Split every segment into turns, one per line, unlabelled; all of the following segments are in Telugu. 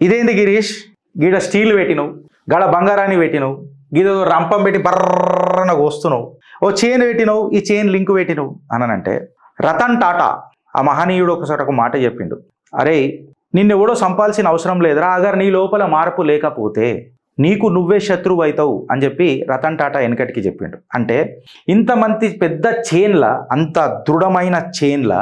ఇదేంది గిరీష్, గీడ స్టీల్ పెట్టినవు, గడ బంగారాన్ని పెట్టినవు, గీదో రంపం పెట్టి బర్రన కోస్తున్నావు, ఓ చైన్ పెట్టినవు, ఈ చైన్ లింక్ పెట్టినవు అనంటే రతన్ టాటా ఆ మహనీయుడు ఒకసారి ఒక మాట చెప్పిండు, అరే నిన్నెవడో సంపాల్సిన అవసరం లేదురా, అగర్ నీ లోపల మార్పు లేకపోతే నీకు నువ్వే శత్రువు అవుతావు అని చెప్పి రతన్ టాటా వెనకటికి చెప్పిండు. అంటే ఇంతమంది పెద్ద చైన్ల, అంత దృఢమైన చైన్ల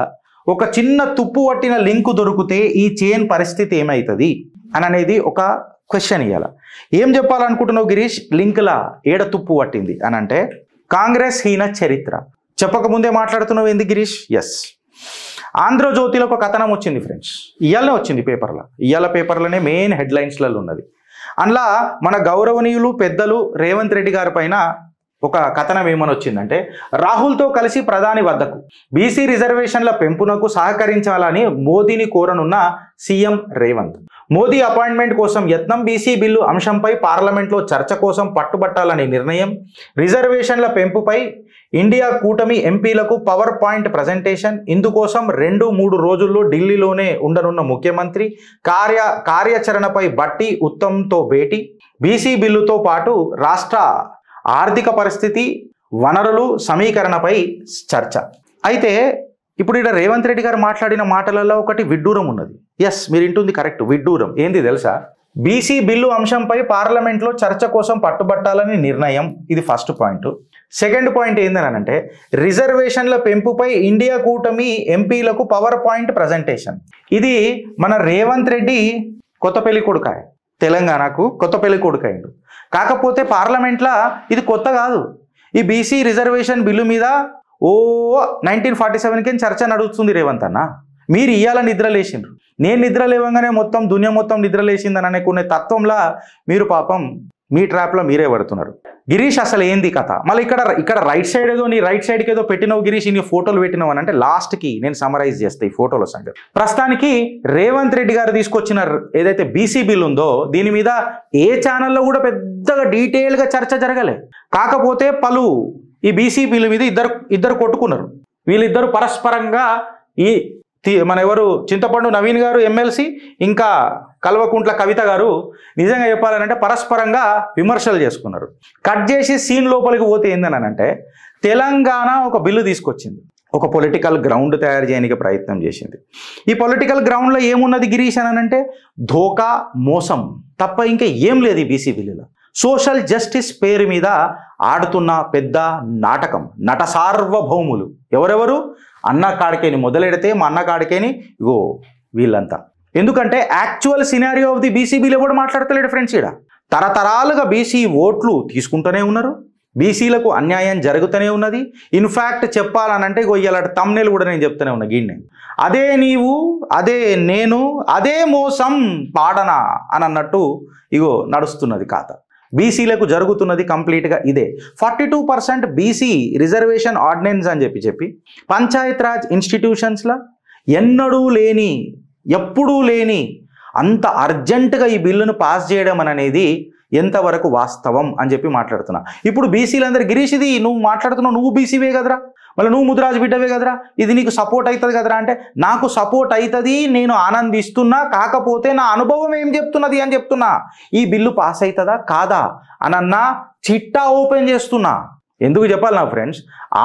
ఒక చిన్న తుప్పు పట్టిన లింకు దొరికితే ఈ చైన్ పరిస్థితి ఏమవుతుంది అని అనేది ఒక క్వశ్చన్ ఇవ్వాలి. ఏం చెప్పాలనుకుంటున్నావు గిరీష్, లింక్లా ఏడ తుప్పు పట్టింది అని అంటే కాంగ్రెస్ హీన చరిత్ర చెప్పకముందే మాట్లాడుతున్నావు ఏంది గిరీష్? ఎస్, ఆంధ్రజ్యోతిలో ఒక కథనం వచ్చింది ఫ్రెండ్స్, ఇవాళనే వచ్చింది పేపర్లో, ఇవాళ పేపర్లోనే మెయిన్ హెడ్లైన్స్లలో ఉన్నది. అందులో మన గౌరవనీయులు పెద్దలు రేవంత్ రెడ్డి గారి పైన ఒక కథనం ఏమని వచ్చిందంటే, రాహుల్తో కలిసి ప్రధాని వద్దకు బీసీ రిజర్వేషన్ల పెంపునకు సహకరించాలని మోదీని కోరనున్న సీఎం రేవంత్. మోదీ అపాయింట్మెంట్ కోసం యత్నం, బీసీ బిల్లు అంశంపై పార్లమెంట్లో చర్చ కోసం పట్టుబట్టాలని నిర్ణయం, రిజర్వేషన్ల పెంపుపై ఇండియా కూటమి ఎంపీలకు పవర్ పాయింట్ ప్రజెంటేషన్, ఇందుకోసం 2-3 రోజుల్లో ఢిల్లీలోనే ఉండనున్న ముఖ్యమంత్రి, కార్యాచరణపై బట్టి ఉత్తమ్తో భేటీ, బీసీ బిల్లుతో పాటు రాష్ట్ర ఆర్థిక పరిస్థితి, వనరులు సమీకరణపై చర్చ. అయితే ఇప్పుడు ఇక్కడ రేవంత్ రెడ్డి గారు మాట్లాడిన మాటలలో ఒకటి విడ్డూరం ఉన్నది. ఎస్, మీరు ఇంటుంది కరెక్ట్, విడ్డూరం ఏంది తెలుసా? బీసీ బిల్లు అంశంపై పార్లమెంట్లో చర్చ కోసం పట్టుబట్టాలని నిర్ణయం, ఇది ఫస్ట్ పాయింట్. సెకండ్ పాయింట్ ఏందనంటే రిజర్వేషన్ల పెంపుపై ఇండియా కూటమి ఎంపీలకు పవర్ పాయింట్ ప్రజెంటేషన్. ఇది మన రేవంత్ రెడ్డి కొత్త పెళ్లి కొడుకాయ, తెలంగాణకు కొత్త పెళ్లి కొడుకైండు. కాకపోతే పార్లమెంట్లో ఇది కొత్త కాదు. ఈ బీసీ రిజర్వేషన్ బిల్లు మీద 1947కి చర్చ నడుస్తుంది రేవంత్ అన్న. మీరు ఇవాళ నిద్ర లేచిండ్రు, నేను నిద్ర లేవంగానే మొత్తం దునియా మొత్తం నిద్ర లేచిందని అనుకునే తత్వంలా మీరు పాపం మీ ట్రాప్లో మీరే పడుతున్నారు. గిరీష్ అసలు ఏంది కథ? మళ్ళీ ఇక్కడ రైట్ సైడ్ ఏదో, నీ రైట్ సైడ్కి ఏదో పెట్టినావు గిరీష్, నీ ఫోటోలు పెట్టినావు అని అంటే లాస్ట్కి నేను సమరైజ్ చేస్తాను ఈ ఫోటోల సంగతి. ప్రస్తుతానికి రేవంత్ రెడ్డి గారు తీసుకొచ్చిన ఏదైతే బీసీ బిల్ ఉందో దీని మీద ఏ ఛానల్లో కూడా పెద్దగా డీటెయిల్గా చర్చ జరగలే. కాకపోతే ఈ బీసీ బిల్లు మీద ఇద్దరు కొట్టుకున్నారు. వీళ్ళిద్దరు పరస్పరంగా మన ఎవరు చింతపండు నవీన్ గారు ఎమ్మెల్సీ, ఇంకా కల్వకుంట్ల కవిత గారు నిజంగా చెప్పాలంటే పరస్పరంగా విమర్శలు చేసుకున్నారు. కట్ చేసి సీన్ లోపలికి పోతే ఏందనంటే తెలంగాణ ఒక బిల్లు తీసుకొచ్చింది, ఒక పొలిటికల్ గ్రౌండ్ తయారు చేయడానికి ప్రయత్నం చేసింది. ఈ పొలిటికల్ గ్రౌండ్లో ఏమున్నది గిరీష్ అని అంటే ధోకా, మోసం తప్ప ఇంకా ఏం లేదు ఈ బీసీ బిల్లులో. సోషల్ జస్టిస్ పేరు మీద ఆడుతున్న పెద్ద నాటకం. నట సార్వభౌములు ఎవరెవరు? అన్న కాడికేని మొదలెడితే మా అన్న కాడికేని ఇగో వీళ్ళంతా. ఎందుకంటే actual scenario of the BC bill ఎవరు మాట్లాడతలేడు ఫ్రెండ్స్. ఇక్కడ తరతరాలుగా బీసీ ఓట్లు తీసుకుంటూనే ఉన్నారు, బీసీలకు అన్యాయం జరుగుతూనే ఉన్నది. ఇన్ఫ్యాక్ట్ చెప్పాలనంటే ఇగో ఇలాంటి తమ్నేల్ కూడా నేను చెప్తూనే ఉన్నా, గిన్నె అదే నీవు, అదే నేను, అదే మోసం పాడనా అని అన్నట్టు ఇగో నడుస్తున్నది కథ. బీసీలకు జరుగుతున్నది కంప్లీట్గా ఇదే. 42% బీసీ రిజర్వేషన్ ఆర్డినెన్స్ అని చెప్పి పంచాయత్ రాజ్ ఇన్స్టిట్యూషన్స్లో ఎప్పుడూ లేని అంత అర్జెంటుగా ఈ బిల్లును పాస్ చేయడం అనేది ఎంతవరకు వాస్తవం అని చెప్పి మాట్లాడుతున్నా. ఇప్పుడు బీసీలందరూ గిరీష్ ఇది నువ్వు మాట్లాడుతున్నావు, నువ్వు బీసీవే కదరా, మళ్ళీ నువ్వు ముదిరాజు బిడ్డవే కదరా, ఇది నీకు సపోర్ట్ అవుతుంది కదరా అంటే నాకు సపోర్ట్ అవుతుంది, నేను ఆనందిస్తున్నా. కాకపోతే నా అనుభవం ఏం చెప్తున్నది అని చెప్తున్నా. ఈ బిల్లు పాస్ అవుతుందా కాదా అనన్నా చిట్టా ఓపెన్ చేస్తున్నా. ఎందుకు చెప్పాలి నా ఫ్రెండ్స్,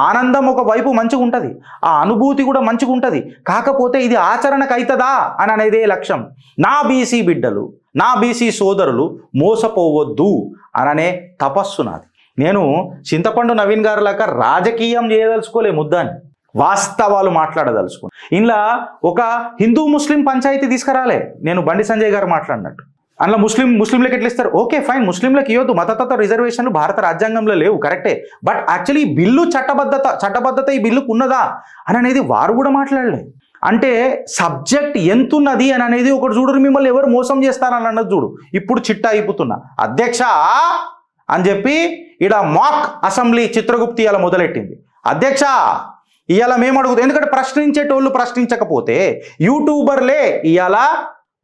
ఆనందం ఒకవైపు మంచిగా ఉంటుంది, ఆ అనుభూతి కూడా మంచిగా ఉంటుంది. కాకపోతే ఇది ఆచరణకు అవుతుందా అని అనేదే లక్ష్యం. నా బీసీ బిడ్డలు, నా బీసీ సోదరులు మోసపోవద్దు అననే తపస్సు నాది. నేను చింతపండు నవీన్ గారు లాగా రాజకీయం చేయదలుచుకోలే, ముద్దాన్ని వాస్తవాలు మాట్లాడదలుచుకుని. ఇలా ఒక హిందూ ముస్లిం పంచాయతీ తీసుకురాలే నేను, బండి సంజయ్ గారు మాట్లాడినట్టు. అందులో ముస్లింలకు ఎట్లా ఇస్తారు? ఓకే ఫైన్, ముస్లింలకు ఇవ్వద్దు, మతతత్వ రిజర్వేషన్లు భారత రాజ్యాంగంలో లేవు, కరెక్టే. బట్ యాక్చువల్లీ ఈ బిల్లు చట్టబద్ధత ఈ బిల్లుకు ఉన్నదా అని అనేది వారు కూడా మాట్లాడలే. అంటే సబ్జెక్ట్ ఎంతున్నది అని అనేది ఒకటి చూడరు, మిమ్మల్ని ఎవరు మోసం చేస్తారని అన్నది చూడు. ఇప్పుడు చిట్టా అయిపోతున్నా అధ్యక్ష అని చెప్పి ఈడ మాక్ అసెంబ్లీ చిత్రగుప్తి ఇలా మొదలెట్టింది. అధ్యక్ష ఇవాళ మేము అడుగుతాం, ఎందుకంటే ప్రశ్నించేటోళ్ళు ప్రశ్నించకపోతే యూట్యూబర్లే ఇవాళ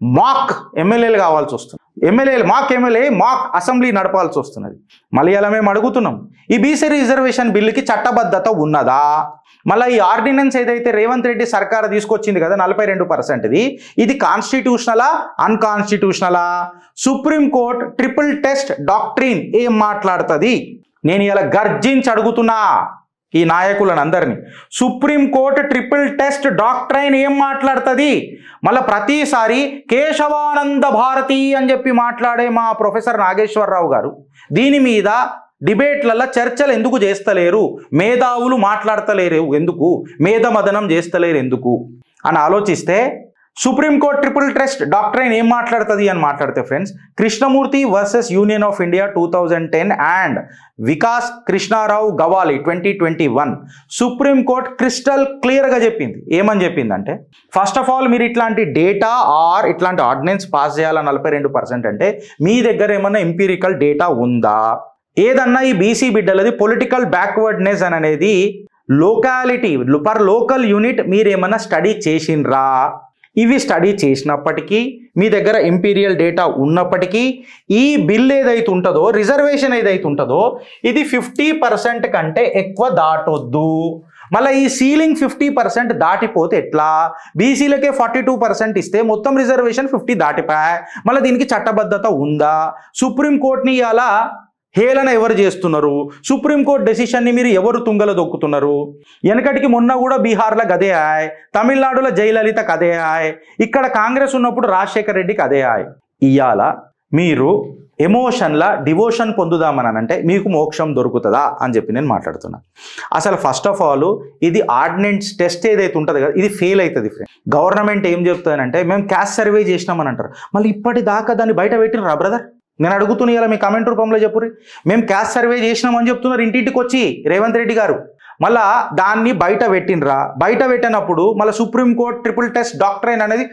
మాక్ ఎమ్మెల్యేలు కావాల్సి వస్తుంది. ఎమ్మెల్యే మాక్ అసెంబ్లీ నడపాల్సి వస్తున్నది. మలయాళం మేము అడుగుతున్నాం, ఈ బీసీ రిజర్వేషన్ బిల్లుకి చట్టబద్ధత ఉన్నదా? మళ్ళీ ఈ ఆర్డినెన్స్ ఏదైతే రేవంత్ రెడ్డి సర్కార్ తీసుకొచ్చింది కదా 42%, ఇది కాన్స్టిట్యూషనలా అన్కాన్స్టిట్యూషనలా? సుప్రీంకోర్టు ట్రిపుల్ టెస్ట్ డాక్ట్రిన్ ఏం మాట్లాడుతుంది? నేను ఇలా గర్జించి అడుగుతున్నా ఈ నాయకులను అందరినీ, సుప్రీంకోర్టు ట్రిపుల్ టెస్ట్ డాక్ట్రైన్ ఏం మాట్లాడుతుంది? మళ్ళీ ప్రతిసారి కేశవానంద భారతి అని చెప్పి మాట్లాడే మా ప్రొఫెసర్ నాగేశ్వరరావు గారు దీని మీద డిబేట్లలో చర్చలు ఎందుకు చేస్తలేరు? మేధావులు మాట్లాడతలేరు ఎందుకు? మేధమదనం చేస్తలేరు ఎందుకు అని ఆలోచిస్తే, సుప్రీంకోర్టు ట్రిపుల్ టెస్ట్ డాక్ట్రైన్ ఏం మాట్లాడుతుంది అని మాట్లాడితే friends, Krishnamurthy versus Union of India 2010 and Vikas Krishnarao Gawali 2021 supreme court crystal క్లియర్గా చెప్పింది. ఏమని చెప్పిందంటే, ఫస్ట్ ఆఫ్ ఆల్ మీరు ఇట్లాంటి డేటా ఆర్ ఇట్లాంటి ఆర్డినెన్స్ పాస్ చేయాల 42% అంటే మీ దగ్గర ఏమన్నా ఎంపీరికల్ డేటా ఉందా? ఏదన్నా ఈ బీసీ బిడ్డలది పొలిటికల్ బ్యాక్వర్డ్నెస్ అని అనేది లోకాలిటీ పర్ లోకల్ యూనిట్ మీరేమన్నా స్టడీ చేసిండ్రా? ఇవి స్టడీ చేసినప్పటికీ మీ దగ్గర ఇంపీరియల్ డేటా ఉన్నప్పటికీ ఈ బిల్ ఏదైతే ఉంటుందో, రిజర్వేషన్ ఏదైతే ఉంటుందో, ఇది 50% కంటే ఎక్కువ దాటొద్దు. మళ్ళీ ఈ సీలింగ్ 50% దాటిపోతే ఎట్లా? బీసీలకే 42% ఇస్తే మొత్తం రిజర్వేషన్ 50 దాటిపోయా. మళ్ళీ దీనికి చట్టబద్ధత ఉందా? సుప్రీంకోర్టుని ఇలా హేళన ఎవరు చేస్తున్నారు? సుప్రీంకోర్టు డెసిషన్ని మీరు ఎవరు తుంగల దొక్కుతున్నారు? వెనకటికి మొన్న కూడా బీహార్లో అదే ఆయ్, తమిళనాడులో జయలలితకు అదే ఆయ్, ఇక్కడ కాంగ్రెస్ ఉన్నప్పుడు రాజశేఖర్ రెడ్డికి అదే ఆయ్. ఇవాళ మీరు ఎమోషన్ల డివోషన్ పొందుదామని అంటే మీకు మోక్షం దొరుకుతుందా అని చెప్పి నేను మాట్లాడుతున్నా. అసలు ఫస్ట్ ఆఫ్ ఆల్ ఇది ఆర్డినెన్స్ టెస్ట్ ఏదైతే ఉంటుంది కదా, ఇది ఫెయిల్ అవుతుంది ఫ్రెండ్. గవర్నమెంట్ ఏం చెప్తుందంటే మేము క్యాస్ట్ సర్వే చేసినామని అంటారు, మళ్ళీ ఇప్పటిదాకా దాన్ని బయట పెట్టినరా బ్రదర్? నేను అడుగుతున్నా, ఇలా మీ కామెంట్ రూపంలో చెప్పుర్రి. మేము క్యాస్ట్ సర్వే చేసినామని చెప్తున్నారు ఇంటింటికి వచ్చి రేవంత్ రెడ్డి గారు. మళ్ళా దాన్ని బయట పెట్టినరా? బయట పెట్టినప్పుడు మళ్ళీ సుప్రీంకోర్టు ట్రిపుల్ టెస్ట్ డాక్ట్రైన్ అనేది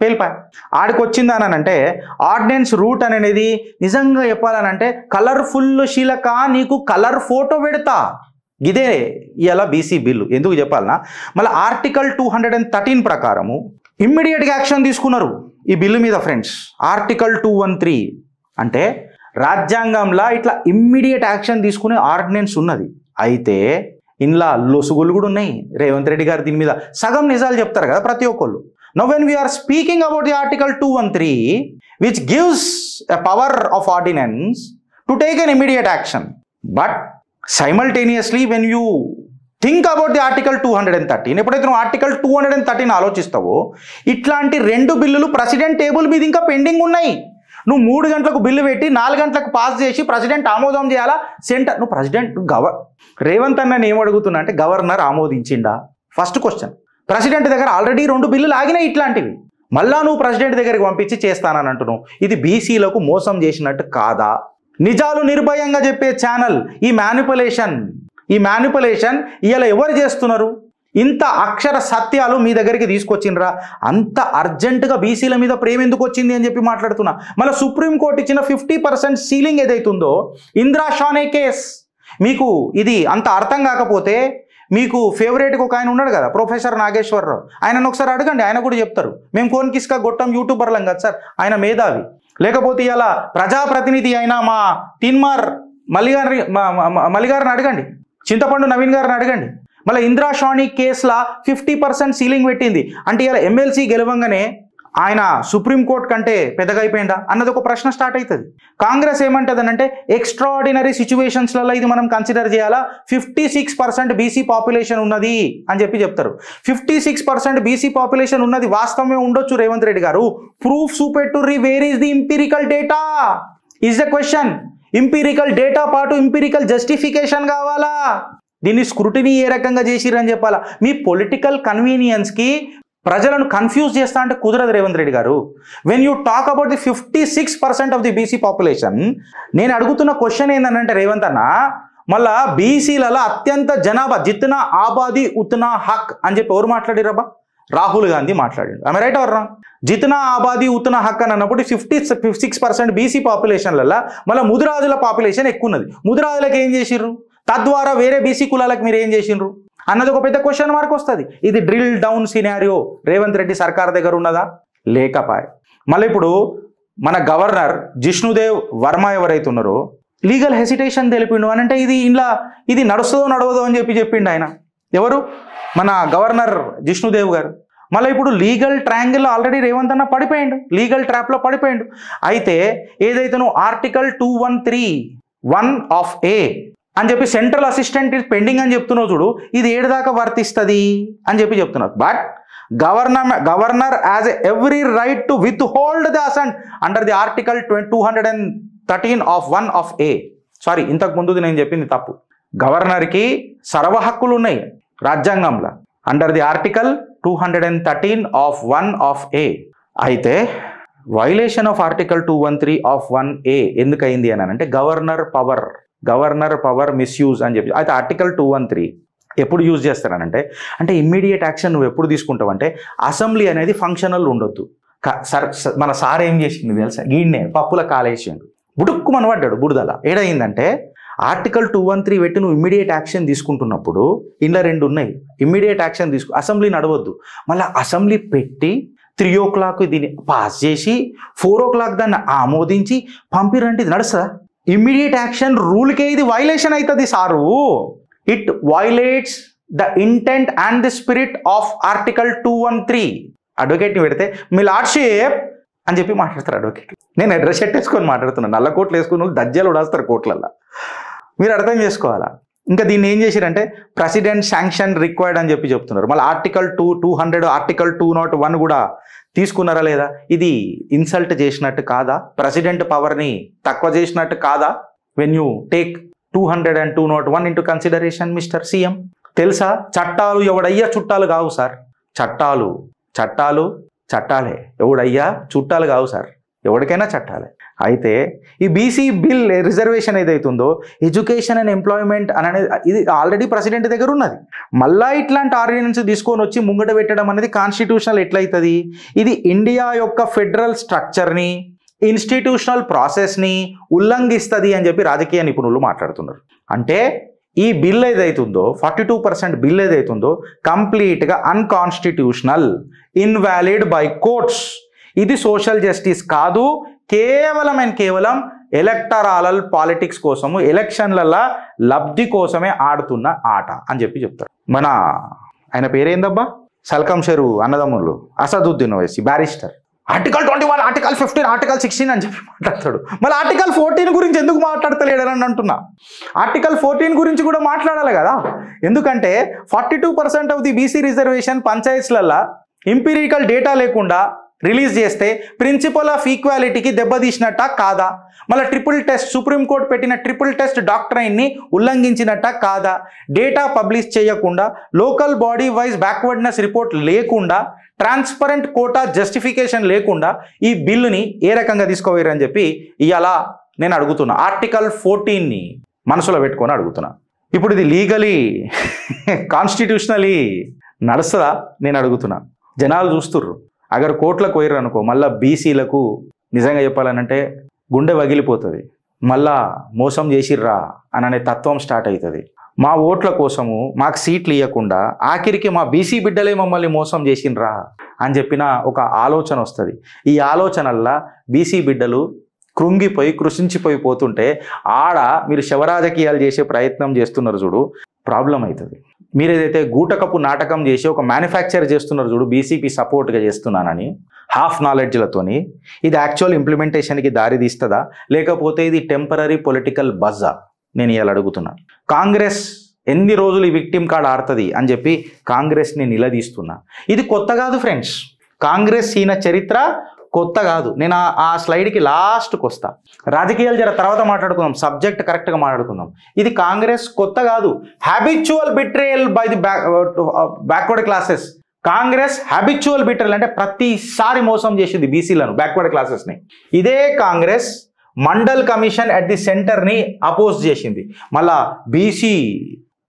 పేలిపాయి. ఆడికి వచ్చింది అని అంటే ఆర్డినెన్స్ రూట్ అనేది నిజంగా చెప్పాలనంటే కలర్ఫుల్ శీలక నీకు కలర్ ఫోటో పెడతా. ఇదే ఇలా బీసీ బిల్లు ఎందుకు చెప్పాలనా? మళ్ళీ ఆర్టికల్ 213 ప్రకారము ఇమ్మీడియట్గా యాక్షన్ తీసుకున్నారు ఈ బిల్లు మీద ఫ్రెండ్స్. ఆర్టికల్ 213 అంటే రాజ్యాంగంలో ఇట్లా ఇమ్మీడియట్ యాక్షన్ తీసుకునే ఆర్డినెన్స్ ఉన్నది. అయితే ఇందులో లొసుగులు కూడా ఉన్నాయి. రేవంత్ రెడ్డి గారు దీని మీద సగం నిజాలు చెప్తారు కదా ప్రతి ఒక్కళ్ళు. Now when we are speaking about the article 213 which gives a power of ordinance to take an immediate action, but simultaneously when you think about the article 213, ఎప్పుడైతే నువ్వు ఆర్టికల్ 213 ఆలోచిస్తావో ఇట్లాంటి 2 బిల్లులు ప్రెసిడెంట్ టేబుల్ మీద ఇంకా పెండింగ్ ఉన్నాయి. నువ్వు 3 గంటలకు బిల్లు పెట్టి 4 గంటలకు పాస్ చేసి ప్రెసిడెంట్ ఆమోదం చేయాలా? సెంటర్ నువ్వు ప్రెసిడెంట్ రేవంత్ అన్న నేను ఏమడుగుతున్నా అంటే గవర్నర్ ఆమోదించిండా? First question. ప్రెసిడెంట్ దగ్గర ఆల్రెడీ 2 బిల్లులు ఆగినాయి ఇట్లాంటివి, మళ్ళా నువ్వు ప్రెసిడెంట్ దగ్గరికి పంపించి చేస్తానని అంటున్నావు. ఇది బీసీలకు మోసం చేసినట్టు కాదా? నిజాలు నిర్భయంగా చెప్పే ఛానల్ ఈ మ్యానిపులేషన్ ఇలా ఎవరు చేస్తున్నారు? ఇంత అక్షర సత్యాలు మీ దగ్గరికి తీసుకొచ్చిండ్రా? అంత అర్జెంటుగా బీసీల మీద ప్రేమ ఎందుకు వచ్చింది అని చెప్పి మాట్లాడుతున్నా. మళ్ళీ సుప్రీంకోర్టు ఇచ్చిన 50% సీలింగ్ ఏదైతుందో ఇందిరా షానే కేస్, మీకు ఇది అంత అర్థం కాకపోతే మీకు ఫేవరెట్గా ఒక ఆయన ఉన్నాడు కదా ప్రొఫెసర్ నాగేశ్వరరావు, ఆయనను ఒకసారి అడగండి, ఆయన కూడా చెప్తారు. మేము కోన్కిస్కా గొట్టం యూట్యూబర్లం కదా సార్, ఆయన మేధావి. లేకపోతే ఇలా ప్రజాప్రతినిధి అయిన మా తిన్మార్ మల్లిగారిని అడగండి, చింతపండు నవీన్ గారిని అడగండి. మళ్ళీ ఇందిరా షానీ కేసులో 50% సీలింగ్ పెట్టింది అంటే ఇలా ఎమ్మెల్సీ గెలవంగానే ఆయన సుప్రీంకోర్టు కంటే పెద్దగా అయిపోయిందా అన్నది ఒక ప్రశ్న స్టార్ట్ అవుతుంది. కాంగ్రెస్ ఏమంటుంది అంటే ఎక్స్ట్రాఆర్డినరీ సిచ్యువేషన్స్లలో ఇది మనం కన్సిడర్ చేయాలా, 56% బీసీ పాపులేషన్ ఉన్నది అని చెప్పి చెప్తారు. 56% బీసీ పాపులేషన్ ఉన్నది వాస్తవమే ఉండొచ్చు రేవంత్ రెడ్డి గారు. ప్రూఫ్ చూపెట్టుర్రి, where is the empirical data is the question. Empirical data పాటు ఇంపీరికల్ జస్టిఫికేషన్ కావాలా? దీన్ని స్క్రూటినీ ఏ రకంగా చేసిరని చెప్పాలా? మీ పొలిటికల్ కన్వీనియన్స్కి ప్రజలను కన్ఫ్యూజ్ చేస్తా అంటే కుదరదు రేవంత్ రెడ్డి గారు. When you talk about the 56% of the BC population, నేను అడుగుతున్న క్వశ్చన్ ఏంటంటే రేవంత్ అన్న, మళ్ళా బీసీలలో అత్యంత జనాభా జిత్నా ఆబాదీ ఉత్నా హక్ అని చెప్పి ఎవరు మాట్లాడిరబ్బా? రాహుల్ గాంధీ మాట్లాడాడు. ఆమె రైట్ ఎవరు? జిత్నా ఆబాదీ ఉత్నా హక్ అని అన్నప్పుడు 56% బీసీ పాపులేషన్లలో మళ్ళీ ముదిరాజుల పాపులేషన్ ఎక్కువ ఉన్నది. ముదిరాజులకు ఏం చేసిర్రు? తద్వారా వేరే బీసీ కులాలకు మీరు ఏం చేసిండ్రు అన్నది ఒక పెద్ద క్వశ్చన్ మార్క్ వస్తుంది. ఇది drill down scenario Revanth Reddy సర్కార్ దగ్గర ఉన్నదా? లేకపాయ్. మళ్ళీ ఇప్పుడు మన గవర్నర్ జిష్ణుదేవ్ వర్మ ఎవరైతే ఉన్నారో లీగల్ హెసిటేషన్ తెలిపిండు అని అంటే ఇది నడుస్తుందో నడవదో అని చెప్పిండు ఆయన. ఎవరు? మన గవర్నర్ జిష్ణుదేవ్ గారు. మళ్ళీ ఇప్పుడు లీగల్ ట్రయాంగిల్లో ఆల్రెడీ రేవంత్ అన్న పడిపోయిండు, లీగల్ ట్రాప్లో పడిపోయిండు. అయితే ఏదైతే నువ్వు ఆర్టికల్ 213(1)(a) అని చెప్పి సెంట్రల్ అసిస్టెంట్ ఇస్ పెండింగ్ అని చెప్తున్నావు చూడు, ఇది ఏడు దాకా వర్తిస్తుంది అని చెప్తున్నారు. But governor as every right to withhold the assent under the article 213(1)(a). Sorry, ఇంతకు ముందు నేను చెప్పింది తప్పు. గవర్నర్కి సర్వ హక్కులు ఉన్నాయి రాజ్యాంగంలో అండర్ ది ఆర్టికల్ 213(1)(a). అయితే వైలేషన్ ఆఫ్ ఆర్టికల్ 213(1)(a) ఎందుకయింది అని అంటే గవర్నర్ పవర్ మిస్యూజ్ అని చెప్పి. అయితే ఆర్టికల్ 213 ఎప్పుడు యూజ్ చేస్తారనంటే ఇమ్మీడియట్ యాక్షన్ నువ్వు ఎప్పుడు తీసుకుంటావు అంటే అసెంబ్లీ అనేది ఫంక్షనల్ ఉండొద్దు. మన సార్ ఏం చేసింది తెలుసా? గీడ్నే పప్పుల కాలేసిండు, బుడుక్కుమని పడ్డాడు బుడదల. ఏడైందంటే ఆర్టికల్ 213 పెట్టి నువ్వు ఇమ్మీడియట్ యాక్షన్ తీసుకుంటున్నప్పుడు ఇంట్లో రెండు ఉన్నాయి. ఇమ్మీడియట్ యాక్షన్ అసెంబ్లీ నడవద్దు. మళ్ళీ అసెంబ్లీ పెట్టి 3 o'clock దీన్ని పాస్ చేసి 4 o'clock దాన్ని ఆమోదించి పంపిరంటే ఇది నడుస్తుందా? ఇమ్మీడియట్ యాక్షన్ రూల్కే ఇది వైలేషన్ అవుతుంది sir. It violates the intent and the spirit of article 213. అడ్వకేట్ని పెడితే మీ లార్డ్షిప్ అని చెప్పి మాట్లాడతారు అడ్వకేట్. నేను డ్రెస్ షర్ట్ వేసుకొని మాట్లాడుతున్నాను, నల్ల కోట్లు వేసుకుని దజ్జాలు ఉడాస్తారు కోట్లల్లో. మీరు అర్థం చేసుకోవాలా. ఇంకా దీన్ని ఏం చేశారంటే ప్రెసిడెంట్ శాంక్షన్ రిక్వైర్డ్ అని చెప్తున్నారు. మళ్ళీ ఆర్టికల్ 200 ఆర్టికల్ 201 కూడా తీసుకున్నారా లేదా? ఇది ఇన్సల్ట్ చేసినట్టు కాదా? ప్రెసిడెంట్ పవర్ని తక్కువ చేసినట్టు కాదా? When you take 200 and 201 into consideration mister CM. తెలుసా, చట్టాలు ఎవడయ్యా చుట్టాలు కావు సార్. చట్టాలే ఎవడయ్యా చుట్టాలు కావు సార్, ఎవరికైనా చట్టాలే. అయితే ఈ బీసీ బిల్ రిజర్వేషన్ ఏదైతుందో ఎడ్యుకేషన్ అండ్ ఎంప్లాయ్మెంట్ అనేది ఇది ఆల్రెడీ ప్రెసిడెంట్ దగ్గర ఉన్నది. మళ్ళా ఇట్లాంటి ఆర్డినెన్స్ తీసుకొని వచ్చి ముంగట పెట్టడం అనేది కాన్స్టిట్యూషనల్ ఎట్లయితుంది? ఇది ఇండియా యొక్క ఫెడరల్ స్ట్రక్చర్ని, ఇన్స్టిట్యూషనల్ ప్రాసెస్ని ఉల్లంఘిస్తుంది అని చెప్పి రాజకీయ నిపుణులు మాట్లాడుతున్నారు. అంటే ఈ బిల్ ఏదైతుందో 42% బిల్ ఏదైతుందో కంప్లీట్గా అన్కాన్స్టిట్యూషనల్, ఇన్వాలిడ్ బై కోర్ట్స్. ఇది సోషల్ జస్టిస్ కాదు, కేవలం ఎలక్టరాల్ పాలిటిక్స్ కోసము, ఎలక్షన్లలో లబ్ధి కోసమే ఆడుతున్న ఆట అని చెప్తారు. మన ఆయన పేరేందబ్బా, సల్కం షెరు అన్నదమ్ములు Asaduddin Owaisi barrister. Article 21, article 15, article 16 అని చెప్పి మాట్లాడతాడు. మళ్ళీ ఆర్టికల్ 14 గురించి ఎందుకు మాట్లాడతలేడని అంటున్నా. ఆర్టికల్ 14 గురించి కూడా మాట్లాడాలి కదా. ఎందుకంటే 42% ఆఫ్ ది బీసీ రిజర్వేషన్ పంచాయత్స్లలో ఎంపిరికల్ డేటా లేకుండా రిలీజ్ చేస్తే ప్రిన్సిపల్ ఆఫ్ ఈక్వాలిటీకి దెబ్బతీసినట్ట కాదా? మళ్ళీ ట్రిపుల్ టెస్ట్, సుప్రీంకోర్టు పెట్టిన ట్రిపుల్ టెస్ట్ డాక్ట్రైన్ని ఉల్లంఘించినట్ట కాదా? డేటా పబ్లిష్ చేయకుండా, local body wise backwardness report లేకుండా, ట్రాన్స్పరెంట్ కోటా జస్టిఫికేషన్ లేకుండా ఈ బిల్లుని ఏ రకంగా తీసుకోవేరని చెప్పి ఇవాళ నేను అడుగుతున్నా. ఆర్టికల్ 14ని మనసులో పెట్టుకొని అడుగుతున్నా. ఇప్పుడు ఇది లీగలీ కాన్స్టిట్యూషనలీ నడుస్తుందా నేను అడుగుతున్నా. జనాలు చూస్తుర్రు. అగర్ కోర్టులకు పోయారు అనుకో, మళ్ళీ బీసీలకు నిజంగా చెప్పాలనంటే గుండె వగిలిపోతుంది. మళ్ళా మోసం చేసిర్రా అనే తత్వం స్టార్ట్ అవుతుంది. మా ఓట్ల కోసము మాకు సీట్లు ఇవ్వకుండా ఆఖరికి మా బీసీ బిడ్డలే మమ్మల్ని మోసం చేసినరా అని చెప్పిన ఒక ఆలోచన వస్తుంది. ఈ ఆలోచనల్లా బీసీ బిడ్డలు కృంగిపోయి కృషించిపోతుంటే ఆడ మీరు శవరాజకీయాలు చేసే ప్రయత్నం చేస్తున్నారు చూడు, ప్రాబ్లం అవుతుంది. మీరు ఏదైతే గూటకపు నాటకం చేసి ఒక మ్యానుఫ్యాక్చర్ చేస్తున్నారు చూడు, బీసీపీ సపోర్ట్గా చేస్తున్నానని హాఫ్ నాలెడ్జ్లతోని, ఇది యాక్చువల్ ఇంప్లిమెంటేషన్కి దారి తీస్తుందా లేకపోతే ఇది టెంపరీ పొలిటికల్ బజ్జా? నేను ఇవాళ అడుగుతున్నా. కాంగ్రెస్ ఎన్ని రోజులు ఈ విక్టిమ్ కార్డ్ ఆడుతుంది అని చెప్పి కాంగ్రెస్ని నిలదీస్తున్నా. ఇది కొత్త కాదు ఫ్రెండ్స్, కాంగ్రెస్ ఈయన చరిత్ర కొత్త కాదు. నేను ఆ స్లైడ్కి లాస్ట్కి వస్తా. రాజకీయాలు జర తర్వాత మాట్లాడుకుందాం, సబ్జెక్ట్ కరెక్ట్గా మాట్లాడుకుందాం. ఇది కాంగ్రెస్ కొత్త కాదు. Habitual betrayal by the backward classes. Congress habitual betrayal అంటే ప్రతిసారి మోసం చేసింది బీసీలను, బ్యాక్వర్డ్ క్లాసెస్ని. ఇదే Congress mandal commission at the సెంటర్ని అపోజ్ చేసింది. మళ్ళా బీసీ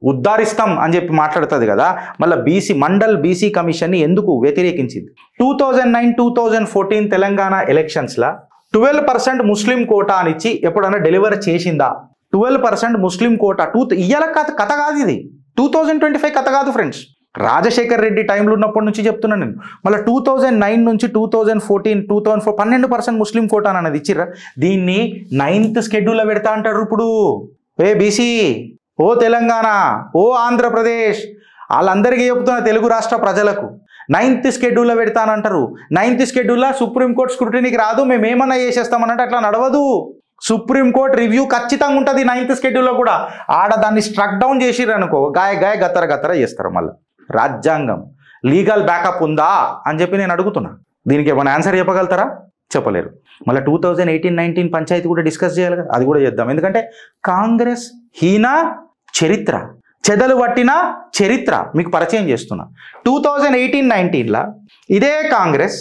ఉద్ధరిస్తాం అని చెప్పి మాట్లాడుతుంది కదా, మళ్ళీ మండల్ బీసీ కమిషన్ని ఎందుకు వ్యతిరేకించింది? 2009-2014 తెలంగాణ ఎలక్షన్స్లో 12% ముస్లిం కోటా అనిచ్చి ఎప్పుడైనా డెలివర్ చేసిందా? 12% ముస్లిం కోటా ఇయ్యాల కథ కాదు, ఇది 2025 కథ కాదు ఫ్రెండ్స్. రాజశేఖర్ రెడ్డి టైంలో ఉన్నప్పటి నుంచి చెప్తున్నాను నేను. మళ్ళీ 2009 నుంచి 2014 12% ముస్లిం కోటా అన్నది ఇచ్చిర్రా. దీన్ని 9th షెడ్యూల్లో పెడతా అంటారు. ఇప్పుడు ఏ బీసీ, ఓ తెలంగాణ, ఓ ఆంధ్రప్రదేశ్, వాళ్ళందరికీ చెప్తున్న తెలుగు రాష్ట్ర ప్రజలకు 9th షెడ్యూల్లో పెడతానంటారు. 9th షెడ్యూల్లో సుప్రీంకోర్టు స్క్రూటినీకి రాదు, మేము ఏమన్నా చేసేస్తామన్నట్టు అట్లా నడవదు. సుప్రీంకోర్టు రివ్యూ ఖచ్చితంగా ఉంటుంది 9th షెడ్యూల్లో కూడా. ఆడ దాన్ని స్ట్రక్ డౌన్ చేసిర్రు అనుకో, గాయ గత్తర చేస్తారు. మళ్ళీ రాజ్యాంగం లీగల్ బ్యాకప్ ఉందా అని చెప్పి నేను అడుగుతున్నా. దీనికి ఏమైనా ఆన్సర్ చెప్పగలుగుతారా? చెప్పలేరు. మళ్ళీ 2018-19 పంచాయతీ కూడా డిస్కస్ చేయాలి కదా, అది కూడా చేద్దాం. ఎందుకంటే కాంగ్రెస్ హీన చరిత్ర, చెదలు పట్టిన చరిత్ర మీకు పరిచయం చేస్తున్నా. 2018-19లో ఇదే కాంగ్రెస్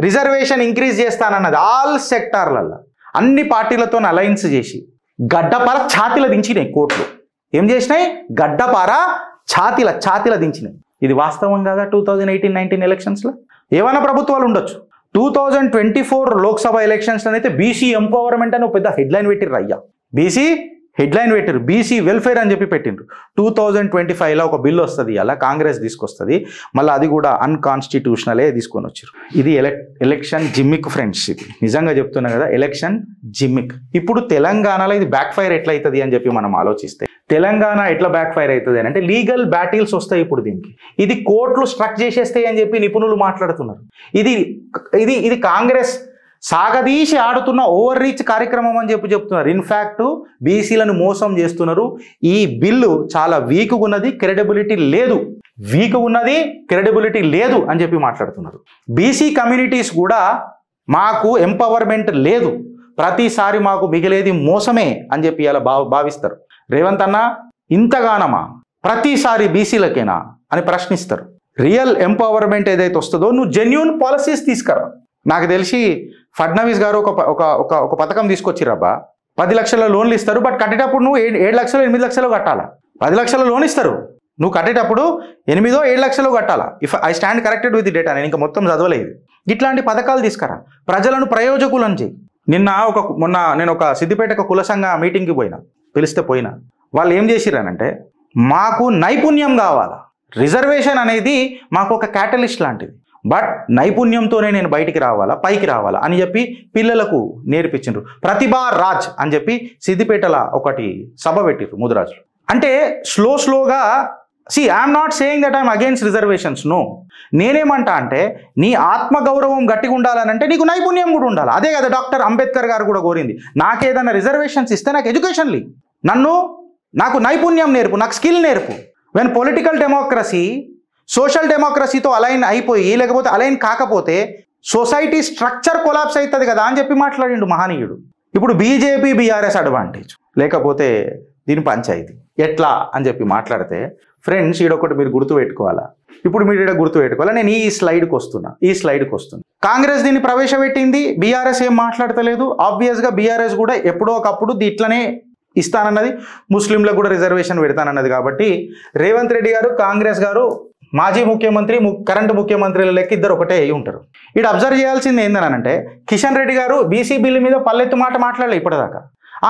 రిజర్వేషన్ ఇంక్రీజ్ చేస్తానన్నది ఆల్ సెక్టార్లలో అన్ని పార్టీలతో అలయన్స్ చేసి గడ్డపార ఛాతీల దించినాయి కోర్టులు. ఏం చేసినాయి? గడ్డపార ఛాతీల దించినాయి. ఇది వాస్తవం కాదా? 2018-19 ఎలక్షన్స్లో ఏమైనా ప్రభుత్వాలు ఉండొచ్చు. 2024 లోక్సభ ఎలక్షన్స్లో అయితే బీసీ ఎంపవర్మెంట్ అని ఒక పెద్ద హెడ్లైన్ పెట్టిర్రు. అయ్యా బీసీ హెడ్లైన్ పెట్టిరు, బీసీ వెల్ఫేర్ అని చెప్పి పెట్టిండ్రు. 2025లో ఒక బిల్లు వస్తుంది, అలా కాంగ్రెస్ తీసుకొస్తుంది. మళ్ళీ అది కూడా అన్కాన్స్టిట్యూషనలే తీసుకొని వచ్చారు. ఇది ఎలక్షన్ జిమ్మిక్ ఫ్రెండ్స్. ఇది నిజంగా చెప్తున్నా కదా, ఎలక్షన్ జిమ్మిక్. ఇప్పుడు తెలంగాణలో ఇది బ్యాక్ ఫైర్ ఎట్లయితుంది అని చెప్పి మనం ఆలోచిస్తే, తెలంగాణ ఎట్లా బ్యాక్ ఫైర్ అవుతుంది అంటే లీగల్ బ్యాటిల్స్ వస్తాయి ఇప్పుడు దీనికి. ఇది కోర్టులు స్ట్రక్ చేసేస్తాయి అని చెప్పి నిపుణులు మాట్లాడుతున్నారు. ఇది కాంగ్రెస్ సాగదీసి ఆడుతున్న ఓవర్ రీచ్ కార్యక్రమం అని చెప్పి చెప్తున్నారు. ఇన్ఫ్యాక్ట్ బీసీలను మోసం చేస్తున్నారు. ఈ బిల్లు చాలా వీక్గా ఉన్నది, క్రెడిబిలిటీ లేదు అని చెప్పి మాట్లాడుతున్నారు. బీసీ కమ్యూనిటీస్ కూడా మాకు ఎంపవర్మెంట్ లేదు, ప్రతిసారి మాకు మిగిలేది మోసమే అని చెప్పి ఇలా భావిస్తారు. రేవంత్ అన్న ఇంతగానమా ప్రతిసారి బీసీలకేనా అని ప్రశ్నిస్తారు. రియల్ ఎంపవర్మెంట్ ఏదైతే వస్తుందో నువ్వు జెన్యూన్ పాలసీస్ తీసుకురా. నాకు తెలిసి ఫడ్నవీస్ గారు ఒక పథకం తీసుకొచ్చిరబ్బా, 10 లక్షల లోన్లు ఇస్తారు. బట్ కట్టేటప్పుడు నువ్వు 7 లక్షలు 8 లక్షలు కట్టాలా. 10 లక్షల లోన్ ఇస్తారు, నువ్వు కట్టేటప్పుడు 8-7 లక్షలు కట్టాలా. If I stand corrected with data, నేను ఇంకా మొత్తం చదవలేదు. ఇట్లాంటి పథకాలు తీసుకురా, ప్రజలను ప్రయోజకులను చేయి. మొన్న నేను ఒక సిద్దిపేట కుల సంఘ మీటింగ్కి పిలిస్తే పోయినా. వాళ్ళు ఏం చేసిరనంటే, మాకు నైపుణ్యం కావాలా, రిజర్వేషన్ అనేది మాకు ఒక క్యాటలిస్ట్ లాంటిది, బట్ నైపుణ్యంతోనే నేను బయటికి రావాలా, పైకి రావాలా అని చెప్పి పిల్లలకు నేర్పించిండ్రు. ప్రతిభా రాజ్ అని చెప్పి సిద్దిపేటల ఒకటి సభ పెట్టిర్రు ముదిరాజులు. అంటే స్లోగా I'm not saying that I'm against reservations, no. నేనేమంటా అంటే నీ ఆత్మగౌరవం గట్టిగా ఉండాలనంటే నీకు నైపుణ్యం కూడా ఉండాలి. అదే కదా డాక్టర్ అంబేద్కర్ గారు కూడా కోరింది. నాకేదైనా రిజర్వేషన్స్ ఇస్తే నాకు ఎడ్యుకేషన్ లీ, నాకు నైపుణ్యం నేర్పు, నాకు స్కిల్ నేర్పు. వెన్ పొలిటికల్ డెమోక్రసీ సోషల్ డెమోక్రసీతో అలైన్ అయిపోయి లేకపోతే అలైన్ కాకపోతే సొసైటీ స్ట్రక్చర్ కొలాప్స్ అవుతుంది కదా అని చెప్పి మాట్లాడిండు మహనీయుడు. ఇప్పుడు బీజేపీ బీఆర్ఎస్ అడ్వాంటేజ్ లేకపోతే దీని పంచాయతీ ఎట్లా అని చెప్పి మాట్లాడితే, ఫ్రెండ్స్ ఈడొకటి మీరు గుర్తుపెట్టుకోవాలా. ఇప్పుడు మీరు ఇక్కడ గుర్తుపెట్టుకోవాలా, నేను ఈ స్లైడ్కి వస్తున్నా. కాంగ్రెస్ దీన్ని ప్రవేశపెట్టింది, బీఆర్ఎస్ ఏం మాట్లాడతలేదు. ఆబ్వియస్గా బీఆర్ఎస్ కూడా ఎప్పుడో ఒకప్పుడు ఇట్లనే ఇస్తానన్నది, ముస్లింలకు కూడా రిజర్వేషన్ పెడతానన్నది. కాబట్టి రేవంత్ రెడ్డి గారు, కాంగ్రెస్ గారు, మాజీ ముఖ్యమంత్రి, కరెంటు ముఖ్యమంత్రుల లెక్క ఇద్దరు ఒకటే అయి ఉంటారు. ఇక్కడ అబ్జర్వ్ చేయాల్సింది ఏందనంటే, కిషన్ రెడ్డి గారు బీసీ బిల్లు మీద పల్లెత్తు మాట మాట్లాడలే ఇప్పటిదాకా.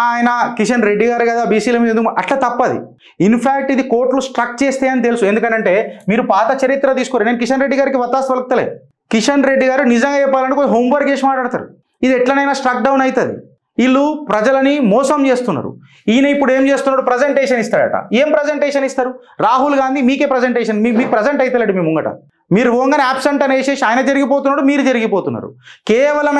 ఆయన కిషన్ రెడ్డి గారు కదా బీసీల మీద అట్లా తప్పది. ఇన్ఫ్యాక్ట్ ఇది కోర్టులు స్ట్రక్ చేస్తే అని తెలుసు. ఎందుకంటే మీరు పాత చరిత్ర తీసుకోరు. నేను కిషన్ రెడ్డి గారికి వత్తాసు పలుకుతలే. కిషన్ రెడ్డి గారు నిజంగా చెప్పాలంటే హోంవర్క్ చేసి మాట్లాడతారు. ఇది ఎట్లనైనా స్ట్రక్ డౌన్ అవుతుంది. వీళ్ళు ప్రజలని మోసం చేస్తున్నారు. ఈయన ఇప్పుడు ఏం చేస్తున్నాడు, ప్రజెంటేషన్ ఇస్తాడట. ఏం ప్రజెంటేషన్ ఇస్తారు? రాహుల్ గాంధీ మీకే ప్రజెంటేషన్, మీకు ప్రజెంట్ అవుతలేడు మీ ముంగట. మీరు ఓంగానే యాబ్సెంట్ అని వేసేసి ఆయన జరిగిపోతున్నాడు, మీరు జరిగిపోతున్నారు. కేవలం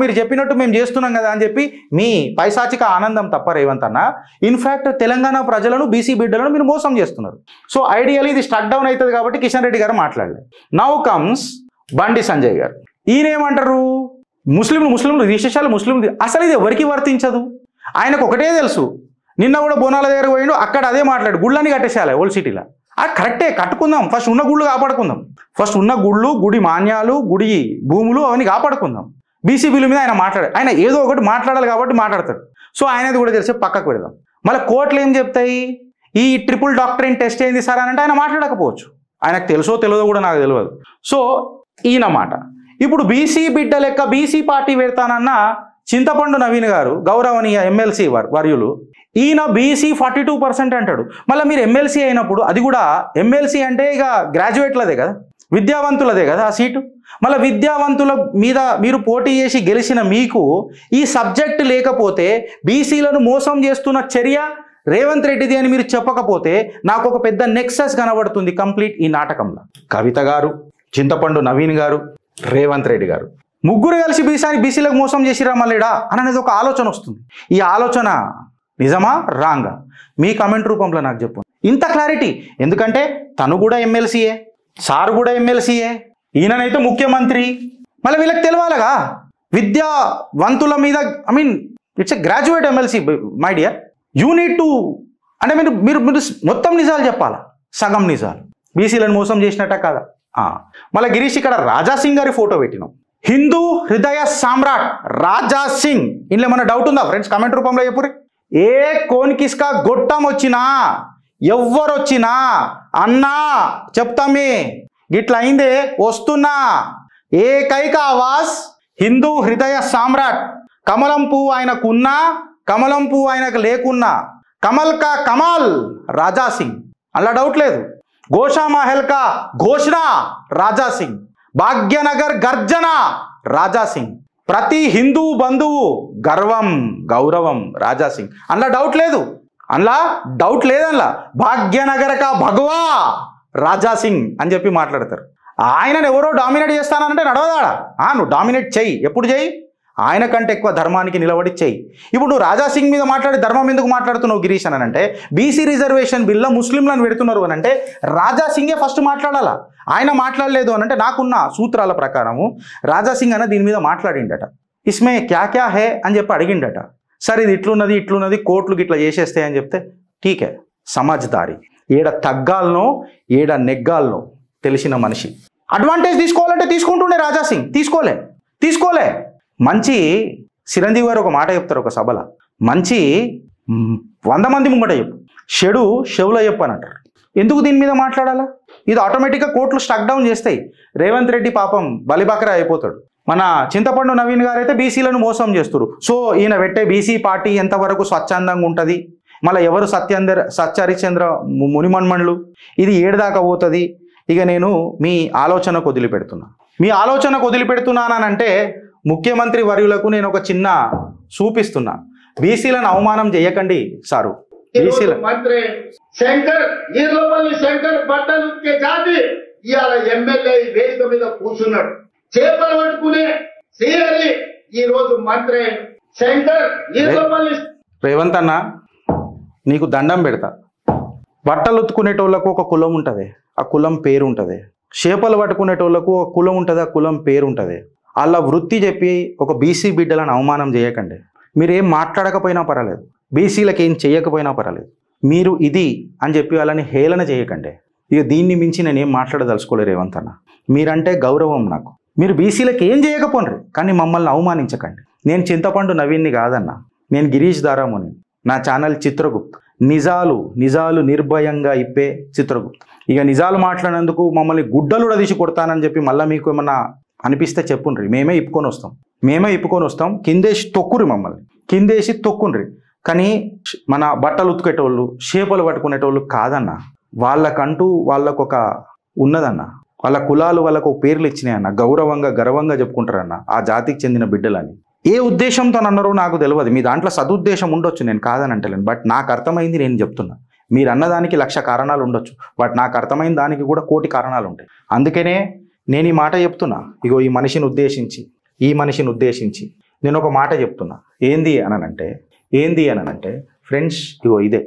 మీరు చెప్పినట్టు మేము చేస్తున్నాం కదా అని చెప్పి మీ పైశాచిక ఆనందం తప్ప రేవంత్ అన్న. ఇన్ఫ్యాక్ట్ తెలంగాణ ప్రజలను, బీసీ బిడ్డలను మీరు మోసం చేస్తున్నారు. సో ఐడియల్లీ ఇది స్ట్రక్ డౌన్ అవుతుంది కాబట్టి కిషన్ రెడ్డి గారు మాట్లాడలేదు. నౌ కమ్స్ బండి సంజయ్ గారు. ఈయనేమంటారు, ముస్లింలు విశేషాలు ముస్లింలు. అసలు ఇది ఎవరికి వర్తించదు. ఆయనకు ఒకటే తెలుసు. నిన్న కూడా బోనాల దగ్గర పోయిండు, అక్కడ అదే మాట్లాడు, గుళ్ళని కట్టేసేయాలి ఓల్డ్ సిటీలో. కరెక్టే, కట్టుకుందాం. ఫస్ట్ ఉన్న గుళ్ళు కాపాడుకుందాం. ఫస్ట్ ఉన్న గుళ్ళు, గుడి మాన్యాలు, గుడి భూములు అవన్నీ కాపాడుకుందాం. బీసీ బిల్లు మీద ఆయన ఏదో ఒకటి మాట్లాడాలి కాబట్టి మాట్లాడతాడు. సో ఆయనది కూడా తెలిసి పక్కకు పెడదాం. మళ్ళీ కోర్టులు ఏం చెప్తాయి, ఈ ట్రిపుల్ డాక్టరీన్ టెస్ట్ ఏంది సార్ అని అంటే ఆయన మాట్లాడకపోవచ్చు. ఆయనకు తెలుసో తెలియదో కూడా నాకు తెలియదు. సో ఈయన మాట. ఇప్పుడు బీసీ బిడ్డ లెక్క బీసీ పార్టీ పెడతానన్న చింతపండు నవీన్ గారు, గౌరవనీయ ఎమ్మెల్సీ వర్యులు, ఈయన బీసీ 42% అంటాడు. మళ్ళీ మీరు ఎమ్మెల్సీ అయినప్పుడు అది కూడా ఎమ్మెల్సీ అంటే ఇక గ్రాడ్యుయేట్లదే కదా, విద్యావంతులదే కదా ఆ సీటు. మళ్ళీ విద్యావంతుల మీద మీరు పోటీ చేసి గెలిచిన మీకు ఈ సబ్జెక్ట్ లేకపోతే బీసీలను మోసం చేస్తున్న చర్య రేవంత్ రెడ్డిది అని మీరు చెప్పకపోతే నాకు ఒక పెద్ద నెక్సస్ కనబడుతుంది కంప్లీట్ ఈ నాటకంలో. కవిత గారు, చింతపండు నవీన్ గారు, రేవంత్ రెడ్డి గారు ముగ్గురు కలిసి బీసీలకు మోసం చేసిరా మళ్ళీడా అనేది ఒక ఆలోచన వస్తుంది. ఈ ఆలోచన నిజమా రాంగా మీ కమెంట్ రూపంలో నాకు చెప్పు. ఇంత క్లారిటీ ఎందుకంటే తను కూడా ఎమ్మెల్సీయే, సార్ కూడా ఎమ్మెల్సీయే, ఈయననైతే ముఖ్యమంత్రి. మళ్ళీ వీళ్ళకి తెలవాలగా విద్యావంతుల మీద. I mean it's a graduate MLC my dear. You need to అంటే మీరు మీరు మీరు మొత్తం నిజాలు చెప్పాలా, సగం నిజాలు. బీసీలను మోసం చేసినట్ట కాదా. మళ్ళీ గిరీష్ ఇక్కడ రాజా సింగ్ గారి ఫోటో పెట్టినాం. హిందూ హృదయ సామ్రాట్ రాజా సింగ్. ఇందులో ఏమన్నా డౌట్ ఉందా ఫ్రెండ్స్? కమెంట్ రూపంలో చెప్పురి. ఏ కోన్కిస్కా గొట్టం వచ్చినా ఎవ్వరు వచ్చినా అన్నా చెప్తామే గిట్లా అయిందే వస్తున్నా. ఏకైక ఆవాజ్ హిందూ హృదయ సామ్రాట్. కమలం పువ్వు ఆయనకున్నా, కమలం పువ్వు ఆయనకు లేకున్నా, కమల్ కా కమాల్ రాజా సింగ్, అలా డౌట్ లేదు. గోషా మహల్ కా ఘోషణ రాజా సింగ్, భాగ్యనగర్ గర్జన రాజా సింగ్, ప్రతి హిందూ బంధువు గర్వం గౌరవం రాజా సింగ్. అందులో డౌట్ లేదు, అందులో డౌట్ లేదల్లా. భాగ్యనగర్ కా భగవా రాజా సింగ్ అని చెప్పి మాట్లాడతారు. ఆయనను ఎవరో డామినేట్ చేస్తానంటే నడవదాడా? నువ్వు డామినేట్ చెయ్యి, ఎప్పుడు చెయ్యి, ఆయన కంటే ఎక్కువ ధర్మానికి నిలబడి చెయ్యి. ఇప్పుడు నువ్వు రాజా సింగ్ మీద మాట్లాడి ధర్మం ఎందుకు మాట్లాడుతున్నావు గిరీష్ అని అంటే, బీసీ రిజర్వేషన్ బిల్లో ముస్లింలను పెడుతున్నారు అని అంటే రాజా సింగే ఫస్ట్ మాట్లాడాలా. ఆయన మాట్లాడలేదు అని అంటే నాకున్న సూత్రాల ప్రకారము రాజా సింగ్ అన్న దీని మీద మాట్లాడిండట. ఇస్మే క్యా క్యా హే అని చెప్పి అడిగిండట. సరే ఇది ఇట్లున్నది ఇట్లున్నది కోర్టులు ఇట్లా చేసేస్తాయి అని చెప్తే ఠీకే సమజ్దారి. ఏడ తగ్గాలనో ఏడ నెగ్గాలనో తెలిసిన మనిషి. అడ్వాంటేజ్ తీసుకోవాలంటే తీసుకుంటుండే రాజా సింగ్, తీసుకోలే. మంచి చిరంజీవి గారు ఒక మాట చెప్తారు ఒక సభలో, మంచి 100 మంది ముంగట చెప్పు, చెడు చెవులో చెప్పు అని అంటారు. ఎందుకు దీని మీద మాట్లాడాలా? ఇది ఆటోమేటిక్గా కోర్టులు స్టక్ డౌన్ చేస్తాయి. రేవంత్ రెడ్డి పాపం బలిబకరా అయిపోతాడు. మన చింతపండు నవీన్ గారు అయితే బీసీలను మోసం చేస్తారు. సో ఈయన పెట్టే బీసీ పార్టీ ఎంతవరకు స్వచ్ఛందంగా ఉంటుంది, మళ్ళీ ఎవరు సత్యహరిశ్చంద్ర మునిమన్మణులు, ఇది ఏడుదాకా పోతుంది. ఇక నేను మీ ఆలోచనకు వదిలిపెడుతున్నానంటే ముఖ్యమంత్రి వర్యులకు నేను ఒక చిన్న చూపిస్తున్నా. బీసీలను అవమానం చేయకండి సారు. బీసీల
మంత్రి శంకర్ ఈర్లపల్లి శంకర్ బట్టలు ఉతికే జాతి ఇవాళ ఎమ్మెల్యే వేదిక మీద కూర్చున్నాడు. చేపలు పట్టుకునే శ్రీహరి ఈ రోజు మంత్రి శంకర్ ఈర్లపల్లి.
రేవంత్ అన్న నీకు దండం పెడతా. బట్టలు ఉతుకునేటోళ్లకు ఒక కులం ఉంటుంది, ఆ కులం పేరు ఉంటుంది. చేపలు పట్టుకునేటోళ్లకు ఒక కులం ఉంటుంది, ఆ కులం పేరు ఉంటుంది. అలా వృత్తి చెప్పి ఒక బీసీ బిడ్డలను అవమానం చేయకండి. మీరేం మాట్లాడకపోయినా పర్వాలేదు, బీసీలకు ఏం చేయకపోయినా పర్వాలేదు, మీరు ఇది అని చెప్పి వాళ్ళని హేళన చేయకండి. ఇక దీన్ని మించి నేనేం మాట్లాడదలుచుకోలేదు రేవంత్ అన్న. మీరంటే గౌరవం నాకు. మీరు బీసీలకు ఏం చేయకపోండ్రి, కానీ మమ్మల్ని అవమానించకండి. నేను చింతపండు నవీన్ని కాదన్నా, నేను గిరీష్ దారాముని. నా ఛానల్ చిత్రగుప్త్. నిజాలు నిర్భయంగా ఇప్పే చిత్రగుప్త్. ఇక నిజాలు మాట్లాడినందుకు మమ్మల్ని గుడ్డలు తీసి కొడతానని చెప్పి మళ్ళీ మీకు ఏమన్నా అనిపిస్తే చెప్పుండ్రి, మేమే ఇప్పుకొని వస్తాం. కిందేసి తొక్కురి, మమ్మల్ని కిందేసి తొక్కుండ్రి. కానీ మన బట్టలు ఉతికేటోళ్ళు, చేపలు పట్టుకునేటోళ్ళు కాదన్న. వాళ్ళకంటూ వాళ్ళకొక ఉన్నదన్న, వాళ్ళ కులాలు వాళ్ళకు పేర్లు ఇచ్చినాయన్న, గర్వంగా చెప్పుకుంటారన్న ఆ జాతికి చెందిన బిడ్డలని. ఏ ఉద్దేశంతో అన్నారో నాకు తెలియదు. మీ దాంట్లో సదుద్దేశం ఉండొచ్చు, నేను కాదని అంటలేను. బట్ నాకు అర్థమైంది నేను చెప్తున్నా. మీరు అన్నదానికి 1,00,000 కారణాలు ఉండొచ్చు, బట్ నాకు అర్థమైన దానికి కూడా 1,000,000 కారణాలు ఉంటాయి. అందుకనే నేను ఈ మాట చెప్తున్నా. ఇగో ఈ మనిషిని ఉద్దేశించి నేను ఒక మాట చెప్తున్నా. ఏంది అనంటే ఫ్రెండ్స్, ఇగో ఇదే.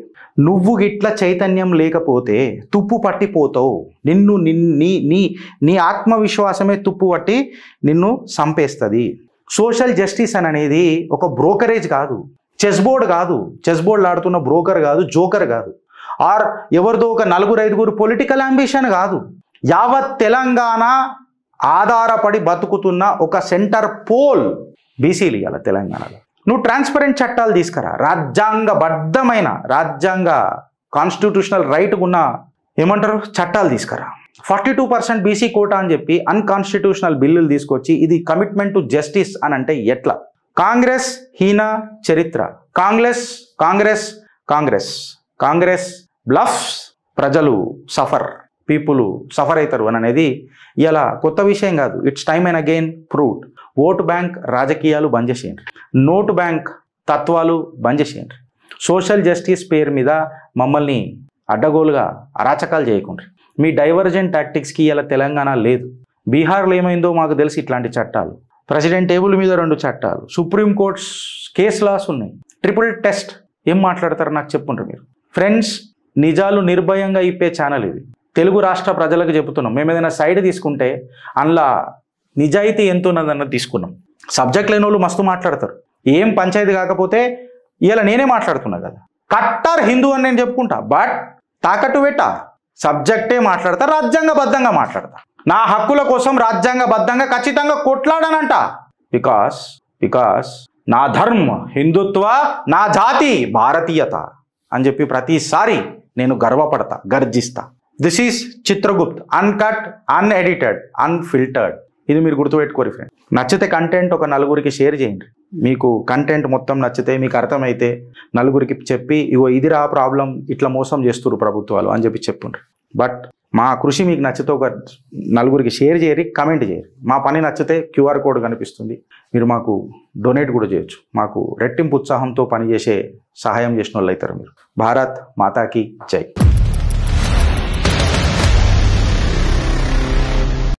నువ్వు గిట్ల చైతన్యం లేకపోతే తుప్పు పట్టిపోతావు. నీ ఆత్మవిశ్వాసమే తుప్పు పట్టి నిన్ను చంపేస్తుంది. సోషల్ జస్టిస్ అనేది ఒక బ్రోకరేజ్ కాదు, చెస్ బోర్డ్ ఆడుతున్న బ్రోకర్ కాదు, జోకర్ కాదు, ఆర్ ఎవరిదో ఒక 4-5 పొలిటికల్ అంబిషన్ కాదు. యావత్ తెలంగాణ ఆధారపడి బతుకుతున్న ఒక సెంటర్ పోల్ బీసీలు ఇవాళ తెలంగాణలో. నువ్వు ట్రాన్స్పరెంట్ చట్టాలు తీసుకురా, రాజ్యాంగబద్ధమైన కాన్స్టిట్యూషనల్ రైట్ ఉన్న ఏమంటారు చట్టాలు తీసుకురా. 42% బీసీ కోటా అని చెప్పి అన్కాన్స్టిట్యూషనల్ బిల్లులు తీసుకొచ్చి ఇది కమిట్మెంట్ టు జస్టిస్ అని అంటే ఎట్లా? కాంగ్రెస్ హీన చరిత్ర, కాంగ్రెస్ కాంగ్రెస్ బ్లఫ్స్, ప్రజలు సఫర్, పీపుల్ సఫర్ అవుతారు అని అనేది ఇలా కొత్త విషయం కాదు. It's time and again proved. Vote bank రాజకీయాలు బంద్ చేసేయండి, నోటు బ్యాంక్ తత్వాలు బంద్ చేసేయండి, సోషల్ జస్టిస్ పేరు మీద మమ్మల్ని అడ్డగోలుగా అరాచకాలు చేయకుండా. మీ డైవర్జెంట్ టాక్టిక్స్కి ఇలా తెలంగాణ లేదు. బీహార్లో ఏమైందో మాకు తెలిసి ఇట్లాంటి చట్టాలు, ప్రెసిడెంట్ టేబుల్ మీద 2 చట్టాలు, సుప్రీంకోర్టు కేస్ లాస్ ఉన్నాయి, ట్రిపుల్ టెస్ట్. ఏం మాట్లాడతారు నాకు చెప్పుంటారు మీరు. ఫ్రెండ్స్, నిజాలు నిర్భయంగా ఇప్పే ఛానల్ ఇది. తెలుగు రాష్ట్ర ప్రజలకు చెబుతున్నాం. మేము ఏదైనా సైడ్ తీసుకుంటే అందులో నిజాయితీ ఎంత ఉన్నదన్నది తీసుకున్నాం. సబ్జెక్ట్ లేని వాళ్ళు మస్తు మాట్లాడతారు. ఏం పంచాయతీ కాకపోతే ఇలా నేనే మాట్లాడుతున్నా కదా. కట్టర్ హిందూ అని నేను చెప్పుకుంటా, బట్ తాకట్టు పెట్టా సబ్జెక్టే మాట్లాడతా, రాజ్యాంగబద్ధంగా మాట్లాడతా. నా హక్కుల కోసం రాజ్యాంగబద్ధంగా ఖచ్చితంగా కొట్లాడనంట. బికాస్ నా ధర్మ హిందుత్వ, నా జాతి భారతీయత అని చెప్పి ప్రతిసారి నేను గర్వపడతా, గర్జిస్తా. This is Chitragupt, uncut, unedited, unfiltered. ఇది మీరు గుర్తుపెట్టుకోరు ఫ్రెండ్. నచ్చితే కంటెంట్ ఒక నలుగురికి షేర్ చేయండి. మీకు కంటెంట్ మొత్తం నచ్చితే, మీకు అర్థమైతే నలుగురికి చెప్పి, ఇగో ఇదిరా ప్రాబ్లం, ఇట్లా మోసం చేస్తున్నారు ప్రభుత్వాలు అని చెప్పి చెప్పుండ్రు. బట్ మా కృషి మీకు నచ్చితే ఒక నలుగురికి షేర్ చేయరి, కమెంట్ చేయరు. మా పని నచ్చితే QR కోడ్ కనిపిస్తుంది, మీరు మాకు డొనేట్ కూడా చేయొచ్చు. మాకు రెట్టింపు ఉత్సాహంతో పనిచేసే సహాయం చేసిన వాళ్ళు అవుతారు మీరు. భారత్ మాతాకి జై.